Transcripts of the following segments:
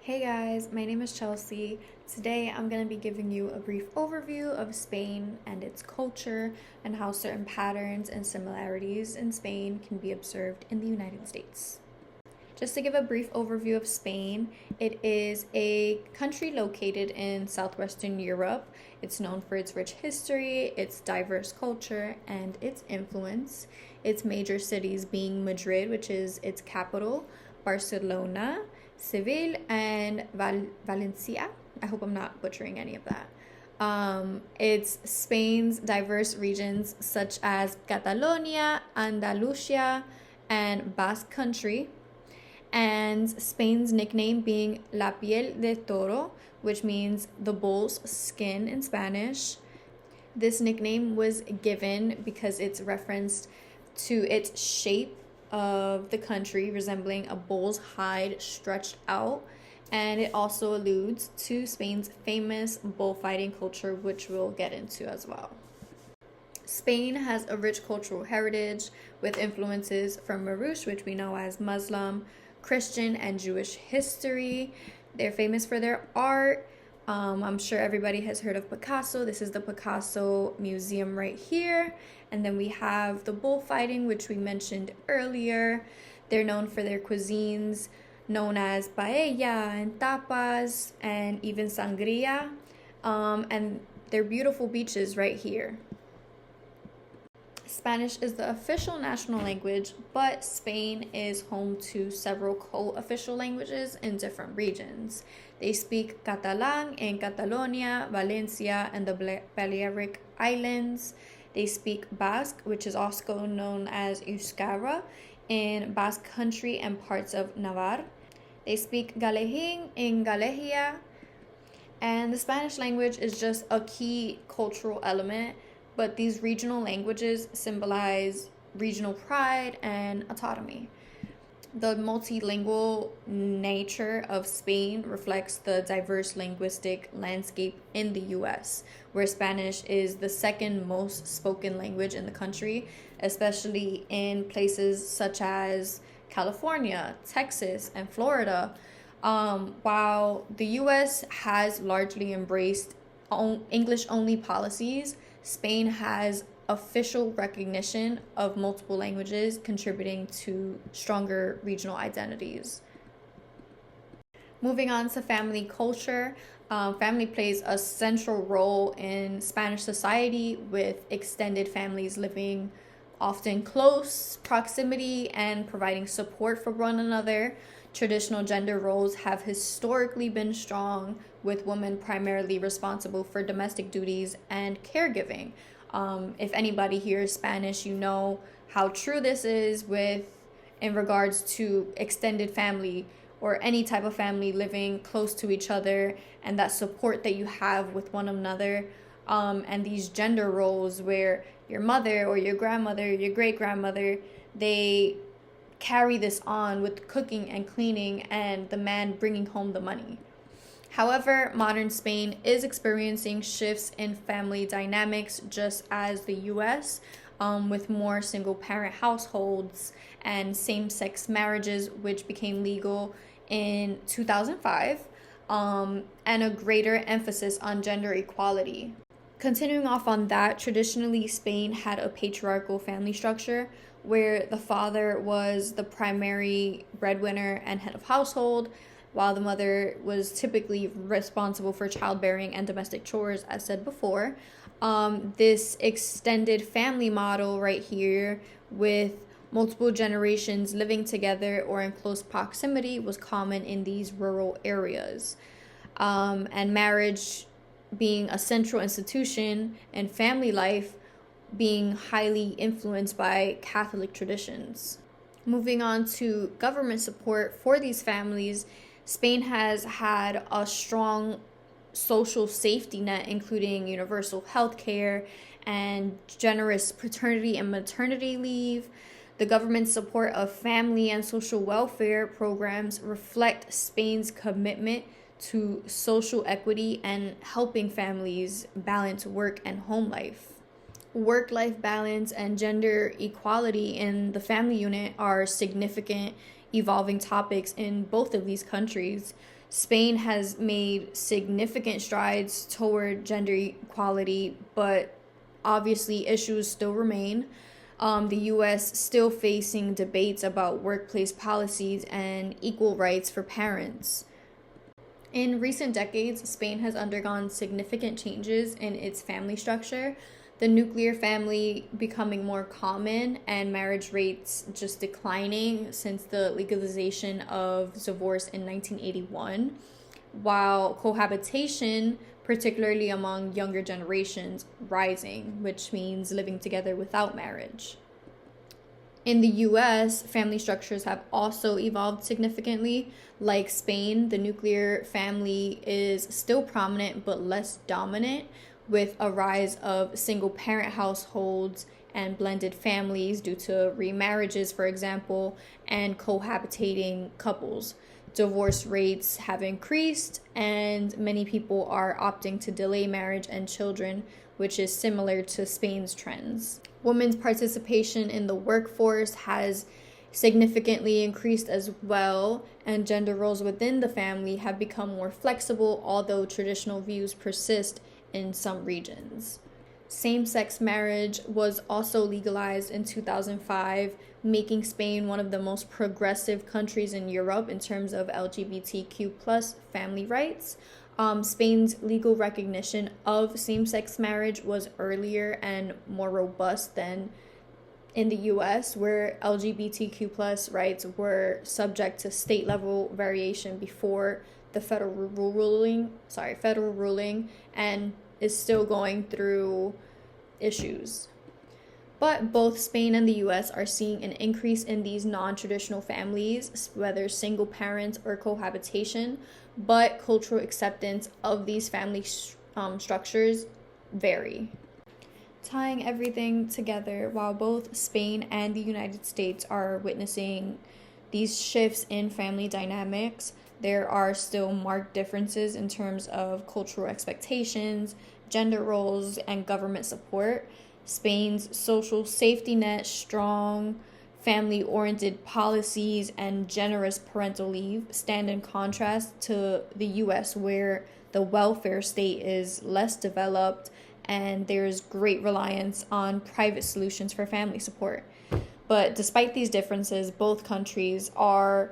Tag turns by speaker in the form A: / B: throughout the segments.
A: Hey guys, my name is Chelsea. Today I'm going to be giving you a brief overview of Spain and its culture and how certain patterns and similarities in Spain can be observed in the United States. Just to give a brief overview of Spain, it is a country located in southwestern Europe. It's known for its rich history, its diverse culture, and its influence. Its major cities being Madrid, which is its capital, Barcelona, Seville, and Valencia. I hope I'm not butchering any of that. It's Spain's diverse regions such as Catalonia, Andalusia, and Basque Country, and Spain's nickname being La piel de toro, which means the bull's skin in Spanish. This nickname was given because it's referenced to its shape of the country resembling a bull's hide stretched out, and it also alludes to Spain's famous bullfighting culture, which we'll get into as well. Spain has a rich cultural heritage with influences from Marouche, which we know as Muslim, Christian, and Jewish history. They're famous for their art. I'm sure everybody has heard of Picasso. This is the Picasso Museum right here. And then we have the bullfighting, which we mentioned earlier. They're known for their cuisines, known as paella and tapas and even sangria. And their beautiful beaches right here. Spanish is the official national language, but Spain is home to several co-official languages in different regions. They speak Catalan in Catalonia, Valencia, and the Balearic Islands. They speak Basque, which is also known as Euskara, in Basque Country and parts of Navarre. They speak Gallegin in Galicia, and the Spanish language is just a key cultural element, but these regional languages symbolize regional pride and autonomy. The multilingual nature of Spain reflects the diverse linguistic landscape in the US, where Spanish is the second most spoken language in the country, especially in places such as California, Texas, and Florida. While the US has largely embraced English-only policies, Spain has official recognition of multiple languages, contributing to stronger regional identities. Moving on to family culture, family plays a central role in Spanish society, with extended families living often close proximity and providing support for one another. Traditional gender roles have historically been strong, with women primarily responsible for domestic duties and caregiving. If anybody hears Spanish, you know how true this is in regards to extended family or any type of family living close to each other, and that support that you have with one another. And these gender roles where your mother or your grandmother, your great-grandmother, they carry this on with cooking and cleaning and the man bringing home the money. However, modern Spain is experiencing shifts in family dynamics, just as the US, with more single-parent households and same-sex marriages, which became legal in 2005, and a greater emphasis on gender equality. Continuing off on that, traditionally Spain had a patriarchal family structure where the father was the primary breadwinner and head of household, while the mother was typically responsible for childbearing and domestic chores, as said before. This extended family model right here, with multiple generations living together or in close proximity, was common in these rural areas. And marriage being a central institution and family life being highly influenced by Catholic traditions. Moving on to government support for these families, Spain has had a strong social safety net, including universal health care and generous paternity and maternity leave. The government's support of family and social welfare programs reflect Spain's commitment to social equity and helping families balance work and home life. Work-life balance and gender equality in the family unit are significant evolving topics in both of these countries. Spain has made significant strides toward gender equality, but obviously issues still remain. The US still facing debates about workplace policies and equal rights for parents. In recent decades, Spain has undergone significant changes in its family structure, the nuclear family becoming more common and marriage rates just declining since the legalization of divorce in 1981, while cohabitation, particularly among younger generations, rising, which means living together without marriage. In the US, family structures have also evolved significantly. Like Spain, the nuclear family is still prominent but less dominant, with a rise of single parent households and blended families due to remarriages, for example, and cohabitating couples. Divorce rates have increased, and many people are opting to delay marriage and children, which is similar to Spain's trends. Women's participation in the workforce has significantly increased as well, and gender roles within the family have become more flexible, although traditional views persist in some regions. Same-sex marriage was also legalized in 2005, making Spain one of the most progressive countries in Europe in terms of LGBTQ plus family rights. Spain's legal recognition of same-sex marriage was earlier and more robust than in the US, where LGBTQ plus rights were subject to state level variation before the federal ruling, and is still going through issues. But both Spain and the US are seeing an increase in these non-traditional families, whether single parents or cohabitation, but cultural acceptance of these family structures vary. Tying everything together, while both Spain and the United States are witnessing these shifts in family dynamics, there are still marked differences in terms of cultural expectations, gender roles, and government support. Spain's social safety net, strong family-oriented policies, and generous parental leave stand in contrast to the US, where the welfare state is less developed and there's great reliance on private solutions for family support. But despite these differences, both countries are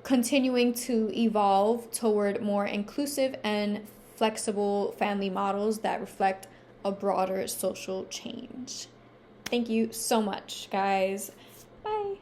A: continuing to evolve toward more inclusive and flexible family models that reflect a broader social change. Thank you so much, guys. Bye.